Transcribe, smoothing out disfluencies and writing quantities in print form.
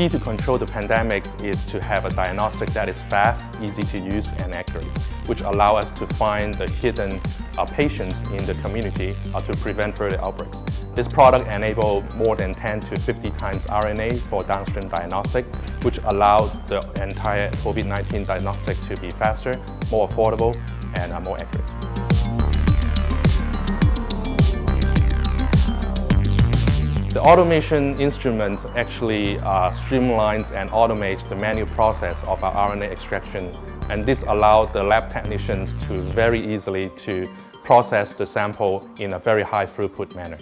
key to control the pandemics is to have a diagnostic that is fast, easy to use, and accurate, which allow us to find the hidden patients in the community to prevent further outbreaks. This product enables more than 10 to 50 times RNA for downstream diagnostic, which allows the entire COVID-19 diagnostic to be faster, more affordable, and more accurate. The automation instrument actually streamlines and automates the manual process of our RNA extraction, and this allows the lab technicians to very easily process the sample in a very high throughput manner.